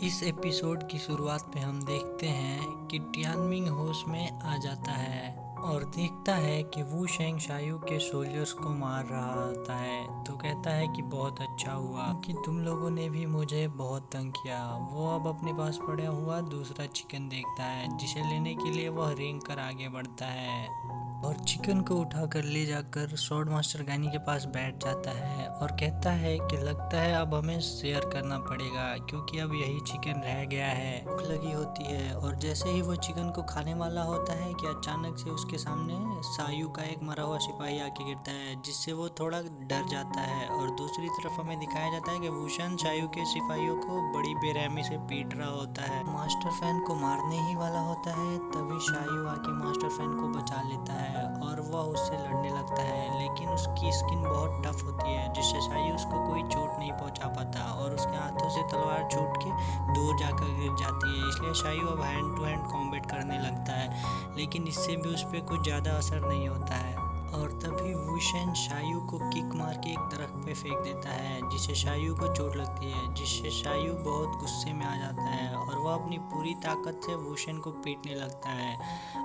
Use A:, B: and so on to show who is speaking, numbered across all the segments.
A: इस एपिसोड की शुरुआत में हम देखते हैं कि टियानमिंग होश में आ जाता है और देखता है कि वू शेंग शायू के सोल्जर्स को मार रहा होता है। तो कहता है कि बहुत अच्छा हुआ कि तुम लोगों ने भी मुझे बहुत तंग किया। वो अब अपने पास पड़ा हुआ दूसरा चिकन देखता है जिसे लेने के लिए वह रेंग कर आगे बढ़ता है और चिकन को उठाकर ले जाकर स्वॉर्ड मास्टर गानी के पास बैठ जाता है और कहता है कि लगता है अब हमें शेयर करना पड़ेगा क्योंकि अब यही चिकन रह गया है। भूख लगी होती है और जैसे ही वो चिकन को खाने वाला होता है कि अचानक से उसके सामने शायू का एक मरा हुआ सिपाही आके गिरता है जिससे वो थोड़ा डर जाता है। और दूसरी तरफ हमें दिखाया जाता है कि वूशन शायू के सिपाहियों को बड़ी बेरहमी से पीट रहा होता है। मास्टर फैन को मारने ही वाला होता है तभी शायू आके मास्टर फैन को बचा लेता है और वह उससे लड़ने लगता है, लेकिन उसकी स्किन बहुत टफ होती है जिससे शायू उसको कोई चोट नहीं पहुंचा पाता और उसके हाथों से तलवार छूट के दूर जाकर गिर जाती है। इसलिए शायू अब हैंड टू हैंड कॉम्बैट करने लगता है, लेकिन इससे भी उस पर कुछ ज़्यादा असर नहीं होता है। और तभी वुशेन शायू को किक मार के एक दरख्त पे फेंक देता है जिससे शायू को चोट लगती है, जिससे शायू बहुत गुस्से में आ जाता है और वह अपनी पूरी ताकत से वुशेन को पीटने लगता है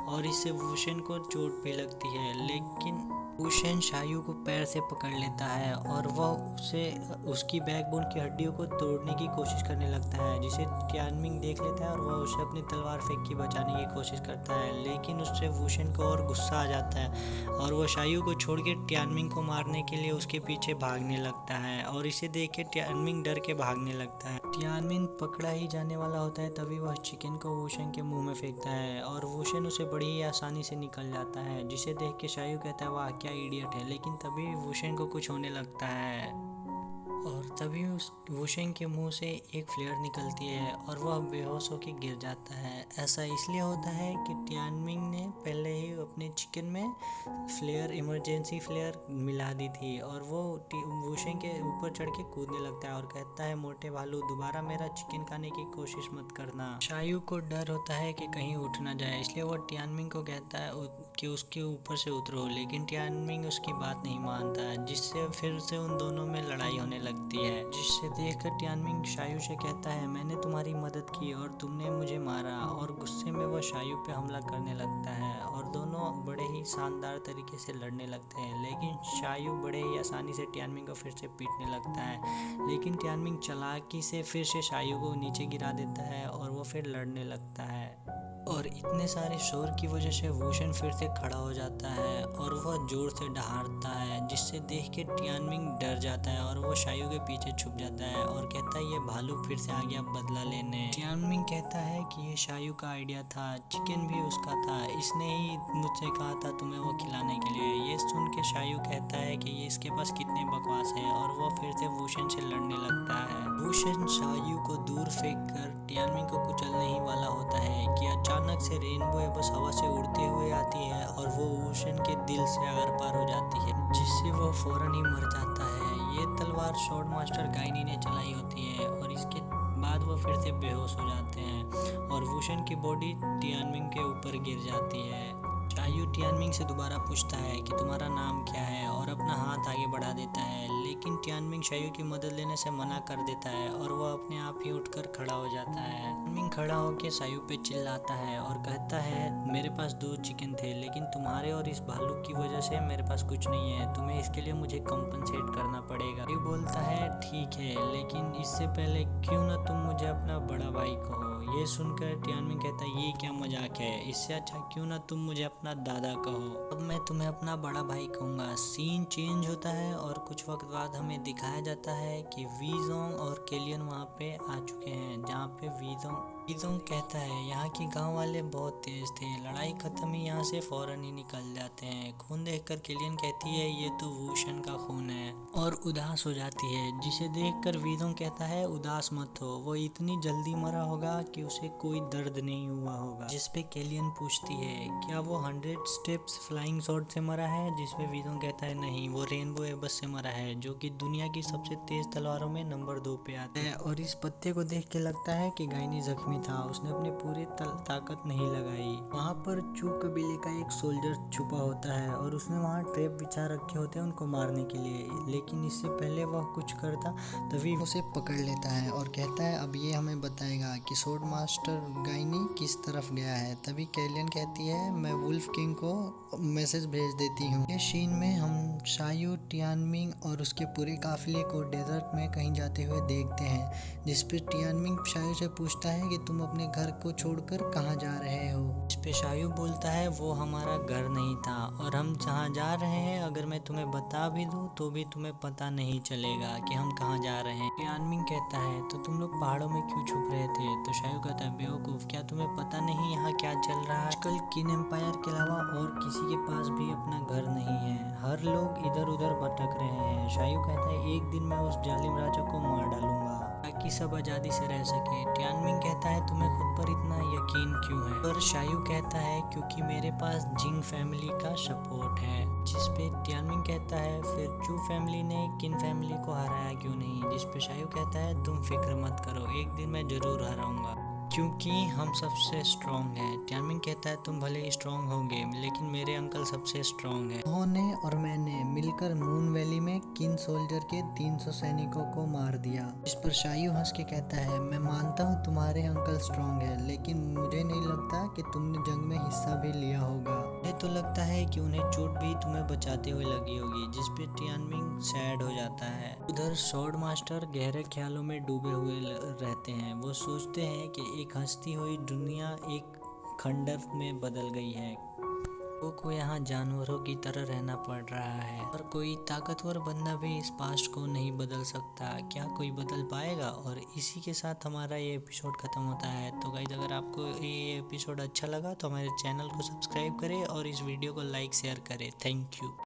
A: और इससे वुशेन को चोट भी लगती है। लेकिन वुशेन शायू को पैर से पकड़ लेता है और वह उसे उसकी बैकबोन की हड्डियों को तोड़ने की कोशिश करने लगता है जिसे टियानमिंग देख लेता है और वह उसे अपनी तलवार फेंक के बचाने की कोशिश करता है, लेकिन उससे वुशेन को और गुस्सा आ जाता है और वह शायू को छोड़ के टियानमिंग को मारने के लिए उसके पीछे भागने लगता है और इसे देख के टियानमिंग डर के भागने लगता है। टियानमिंग पकड़ा ही जाने वाला होता है तभी वह चिकन को वुशेन के मुंह में फेंकता है और वुशेन उसे बड़ी ही आसानी से निकल जाता है, जिसे देख के शायू कहता है वाह क्या इडियट है। लेकिन तभी वुशेन को कुछ होने लगता है और तभी उस वुशेन के मुंह से एक फ्लेयर निकलती है और वह बेहोश होकर गिर जाता है। ऐसा इसलिए होता है कि टियानमिंग ने पहले ही अपने चिकन में फ्लेयर इमरजेंसी फ्लेयर मिला दी थी और वो वुशेन के ऊपर चढ़ के कूदने लगता है और कहता है मोटे भालू दोबारा मेरा चिकन खाने की कोशिश मत करना। शायू को डर होता है कि कहीं उठ ना जाए, इसलिए वो टियानमिंग को कहता है कि उसके ऊपर से उतरो, लेकिन टियानमिंग उसकी बात नहीं मानता है जिससे फिर से उन दोनों में लड़ाई होने लगती है, जिससे देखकर टियानमिंग शायू से कहता है मैंने तुम्हारी मदद की और तुमने मुझे मारा, और गुस्से में वो शायू पे हमला करने लगता है और दोनों बड़े ही शानदार तरीके से लड़ने लगते हैं। लेकिन शायू बड़े ही आसानी से टियानमिंग को फिर से पीटने लगता है, लेकिन टियानमिंग चालाकी से फिर से शायू को नीचे गिरा देता है और वो फिर लड़ने लगता है। और इतने सारे शोर की वजह से वुशेन फिर से खड़ा हो जाता है और वह जोर से डहारता है, जिससे देख के टियानमिंग डर जाता है और वो शायू के पीछे छुप जाता है और कहता है ये भालू फिर से आ गया बदला लेने। टियानमिंग कहता है कि ये शायू का आइडिया था, चिकन भी उसका था, इसने ही मुझसे कहा था तुम्हें वो खिलाने के लिए। ये सुन के शायू कहता है कि ये इसके पास कितने बकवास है और वो फिर से वुशेन से लड़ने लगता है। वुशेन शायू को दूर फेंक कर टियानमिंग को कुचलने ही वाला होता है कि अचानक से रेनबो बस हवा से उड़ते हुए आती है और वो वुशेन के दिल से आर पार हो जाती है, जिससे वो फौरन ही मर जाता है। ये तलवार स्वॉर्ड मास्टर गाइनी ने चलाई होती है और इसके बाद वो फिर से बेहोश हो जाते हैं और वुशेन की बॉडी टियानमिंग के ऊपर गिर जाती है। शायू टियानमिंग से दोबारा पूछता है कि तुम्हारा नाम क्या है और अपना हाथ आगे बढ़ा देता है, लेकिन टियानमिंग शायू की मदद लेने से मना कर देता है और वह अपने आप ही उठकर खड़ा हो जाता है। टियानमिंग खड़ा होकर शायू पे चिल्लाता है और कहता है मेरे पास 2 चिकन थे, लेकिन तुम्हारे और इस भालू की वजह से मेरे पास कुछ नहीं है, तुम्हें इसके लिए मुझे कंपनसेट करना पड़ेगा। शायू बोलता है ठीक है, लेकिन इससे पहले क्यों ना तुम मुझे अपना बड़ा भाई कहो। ये सुनकर टियानमिंग कहता है ये क्या मजाक है, इससे अच्छा क्यों ना तुम मुझे अपना दादा कहो। अब मैं तुम्हें अपना बड़ा भाई कहूँगा। सीन चेंज होता है और कुछ वक्त बाद हमें दिखाया जाता है कि वीजोंग और केलियन वहाँ पे आ चुके हैं, जहाँ पे वीजोंग कहता है यहाँ के गांव वाले बहुत तेज थे, लड़ाई खत्म ही यहाँ से फौरन ही निकल जाते हैं। खून देखकर केलियन कहती है ये तो वुशन का खून है और उदास हो जाती है, जिसे देखकर वीजोंग कहता है उदास मत हो, वो इतनी जल्दी मरा होगा कि उसे कोई दर्द नहीं हुआ होगा। जिसपे केलियन पूछती है क्या वो 100 स्टेप्स फ्लाइंग शॉट से मरा है, जिसपे वीजोंग कहता है नहीं, वो रेनबो एबस से मरा है जो कि दुनिया की सबसे तेज तलवारों में नंबर 2 पे आता है। और इस पत्ते को देख के लगता है कि गाइनी जख्मी था, उसने अपनी पूरी ताकत नहीं लगाई। वहाँ पर चू कबीले का एक सोल्जर छुपा होता है और उसने वहाँ ट्रैप बिछा रखे होते हैं उनको मारने के लिए, लेकिन इससे पहले वह कुछ करता तभी उसे पकड़ लेता है और कहता है अब ये हमें बताएगा कि स्वॉर्ड मास्टर गाइनी किस तरफ गया है। तभी कैलियन कहती है मैं वुल्फ किंग को मैसेज भेज देती हूँ। इस सीन में हम शायू, टियानमिंग और उसके पूरे काफिले को डेजर्ट में कहीं जाते हुए देखते हैं, जिसपे टियानमिंग शायू से पूछता है कि तुम अपने घर को छोड़कर कहाँ जा रहे हो। इस पे शायू बोलता है वो हमारा घर नहीं था और हम जहाँ जा रहे हैं अगर मैं तुम्हें बता भी दूँ तो भी तुम्हें पता नहीं चलेगा कि हम कहाँ जा रहे हैं। टियानमिंग कहता है तो तुम लोग पहाड़ों में क्यों छुप रहे थे? तो शायू कहता है बेवकूफ़, क्या तुम्हें पता नहीं यहाँ क्या चल रहा है? आजकल किन एम्पायर के अलावा और किसी के पास भी अपना घर नहीं है, हर लोग इधर उधर भटक रहे हैं। शायू कहता है एक दिन मैं उस जालिम राजा को मार डालूंगा ताकि सब आज़ादी से रह सके। टियानमिंग कहता है तुम्हें खुद पर इतना यकीन क्यों है? पर शायू कहता है क्योंकि मेरे पास जिंग फैमिली का सपोर्ट है। जिस पे टियानमिंग कहता है फिर चू फैमिली ने किन फैमिली को हराया क्यों नहीं? जिस पे शायू कहता है तुम फिक्र मत करो, एक दिन मैं जरूर हराऊंगा क्योंकि हम सबसे स्ट्रॉन्ग हैं। टियानमिंग कहता है तुम भले ही स्ट्रॉन्ग होंगे लेकिन मेरे अंकल सबसे स्ट्रॉन्ग हैं। उन्होंने और मैंने मिलकर मून वैली में किन सोल्जर के 300 सैनिकों को मार दिया। इस पर शायू हंस के कहता है मैं मानता हूँ तुम्हारे अंकल स्ट्रॉन्ग है, लेकिन मुझे नहीं लगता कि तुमने जंग में हिस्सा भी लिया होगा। मुझे तो लगता है कि उन्हें चोट भी तुम्हें बचाते हुए लगी होगी। जिस पे टियानमिंग सैड हो जाता है। उधर स्वॉर्ड मास्टर गहरे ख्यालों में डूबे हुए रहते हैं। वो सोचते हैं कि एक हंसती हुई दुनिया एक खंडर में बदल गई है, को यहाँ जानवरों की तरह रहना पड़ रहा है और कोई ताकतवर बंदा भी इस पास्ट को नहीं बदल सकता। क्या कोई बदल पाएगा? और इसी के साथ हमारा ये एपिसोड ख़त्म होता है। तो गाइस अगर आपको ये एपिसोड अच्छा लगा तो हमारे चैनल को सब्सक्राइब करें और इस वीडियो को लाइक शेयर करें। Thank you.